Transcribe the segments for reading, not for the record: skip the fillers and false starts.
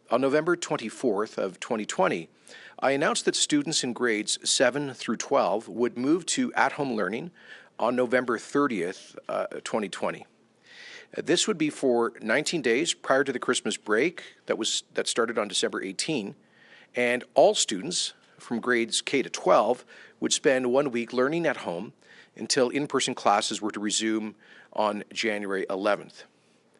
On November 24th of 2020, I announced that students in grades 7 through 12 would move to at-home learning on November 30th, 2020. This would be for 19 days prior to the Christmas break that started on December 18, and all students from grades K to 12 would spend 1 week learning at home until in-person classes were to resume on January 11th.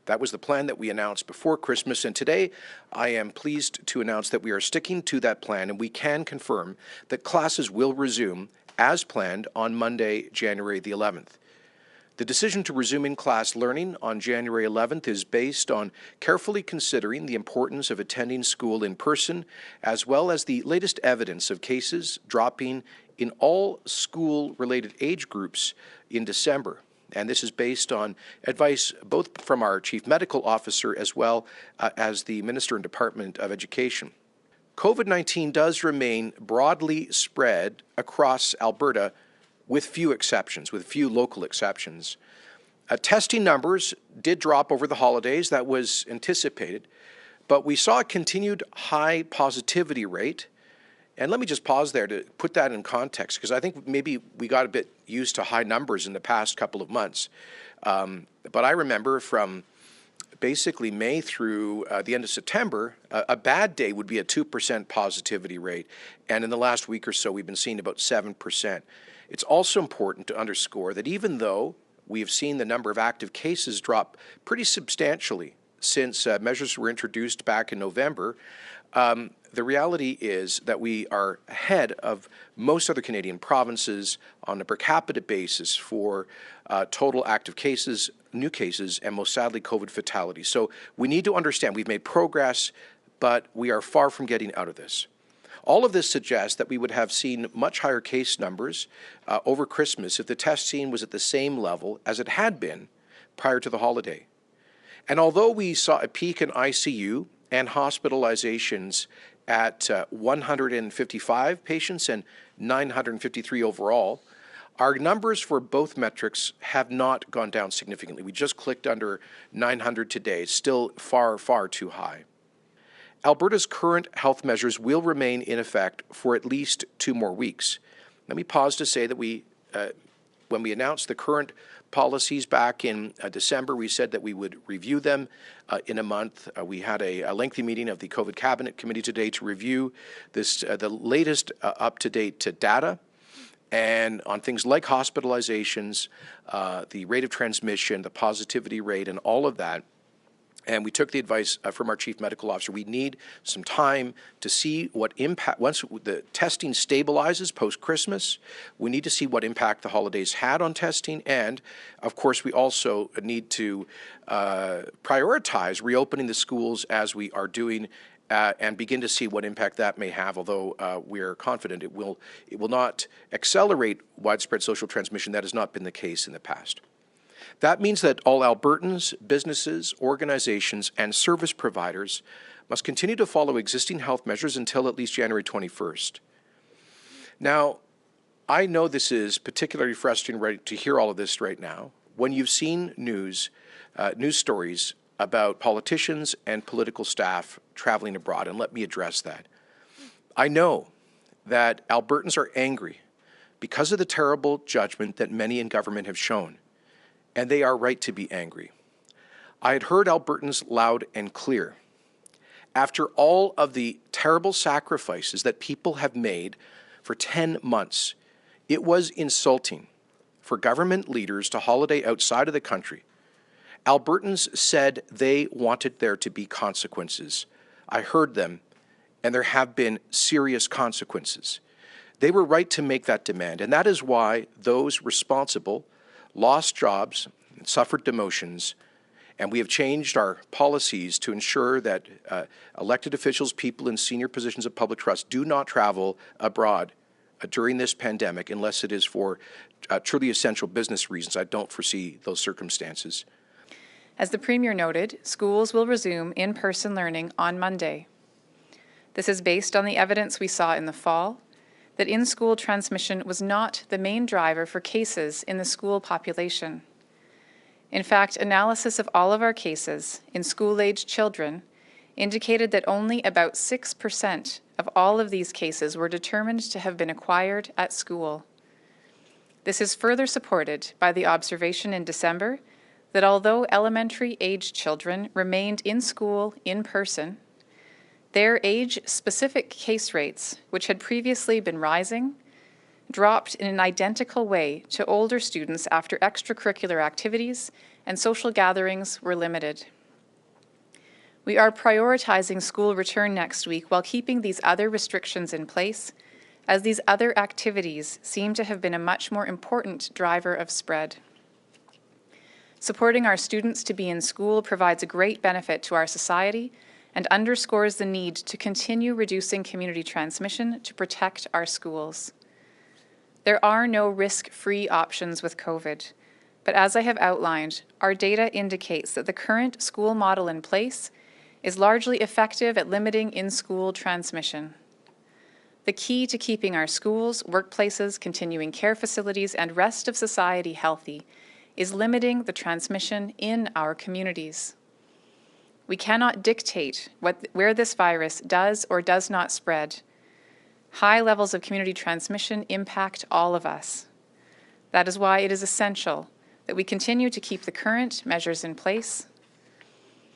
That was the plan that we announced before Christmas, and today I am pleased to announce that we are sticking to that plan, and we can confirm that classes will resume as planned on Monday, January the 11th. The decision to resume in-class learning on January 11th is based on carefully considering the importance of attending school in person, as well as the latest evidence of cases dropping in all school-related age groups in December. And this is based on advice both from our Chief Medical Officer as well as the Minister and Department of Education. COVID-19 does remain broadly spread across Alberta with few exceptions, with few local exceptions. Testing numbers did drop over the holidays. That was anticipated. But we saw a continued high positivity rate. And let me just pause there to put that in context, because I think maybe we got a bit used to high numbers in the past couple of months. But I remember from basically May through the end of September, a bad day would be a 2% positivity rate. And in the last week or so, we've been seeing about 7%. It's also important to underscore that even though we have seen the number of active cases drop pretty substantially since measures were introduced back in November, the reality is that we are ahead of most other Canadian provinces on a per capita basis for total active cases, new cases, and most sadly, COVID fatalities. So we need to understand we've made progress, but we are far from getting out of this. All of this suggests that we would have seen much higher case numbers over Christmas if the testing was at the same level as it had been prior to the holiday. And although we saw a peak in ICU and hospitalizations at 155 patients and 953 overall, our numbers for both metrics have not gone down significantly. We just clicked under 900 today. It's still far, far too high. Alberta's current health measures will remain in effect for at least 2 more weeks. Let me pause to say that when we announced the current policies back in December, we said that we would review them in a month. We had a lengthy meeting of the COVID Cabinet Committee today to review this, the latest up-to-date data, and on things like hospitalizations, the rate of transmission, the positivity rate, and all of that. And we took the advice from our Chief Medical Officer. We need some time to see what impact, once the testing stabilizes post-Christmas, we need to see what impact the holidays had on testing. And, of course, we also need to prioritize reopening the schools as we are doing and begin to see what impact that may have, although we are confident it will not accelerate widespread social transmission. That has not been the case in the past. That means that all Albertans, businesses, organizations, and service providers must continue to follow existing health measures until at least January 21st. Now, I know this is particularly frustrating to hear all of this right now when you've seen news stories about politicians and political staff traveling abroad, and let me address that. I know that Albertans are angry because of the terrible judgment that many in government have shown, and they are right to be angry. I had heard Albertans loud and clear. After all of the terrible sacrifices that people have made for 10 months, it was insulting for government leaders to holiday outside of the country. Albertans said they wanted there to be consequences. I heard them, and there have been serious consequences. They were right to make that demand, and that is why those responsible lost jobs, suffered demotions, and we have changed our policies to ensure that elected officials, people in senior positions of public trust, do not travel abroad during this pandemic unless it is for truly essential business reasons. I don't foresee those circumstances. As the Premier noted, schools will resume in-person learning on Monday. This is based on the evidence we saw in the fall that in-school transmission was not the main driver for cases in the school population. In fact, analysis of all of our cases in school-aged children indicated that only about 6% of all of these cases were determined to have been acquired at school. This is further supported by the observation in December that although elementary-aged children remained in school in person, their age-specific case rates, which had previously been rising, dropped in an identical way to older students after extracurricular activities and social gatherings were limited. We are prioritizing school return next week while keeping these other restrictions in place, as these other activities seem to have been a much more important driver of spread. Supporting our students to be in school provides a great benefit to our society and underscores the need to continue reducing community transmission to protect our schools. There are no risk-free options with COVID, but as I have outlined, our data indicates that the current school model in place is largely effective at limiting in-school transmission. The key to keeping our schools, workplaces, continuing care facilities, and rest of society healthy is limiting the transmission in our communities. We cannot dictate where this virus does or does not spread. High levels of community transmission impact all of us. That is why it is essential that we continue to keep the current measures in place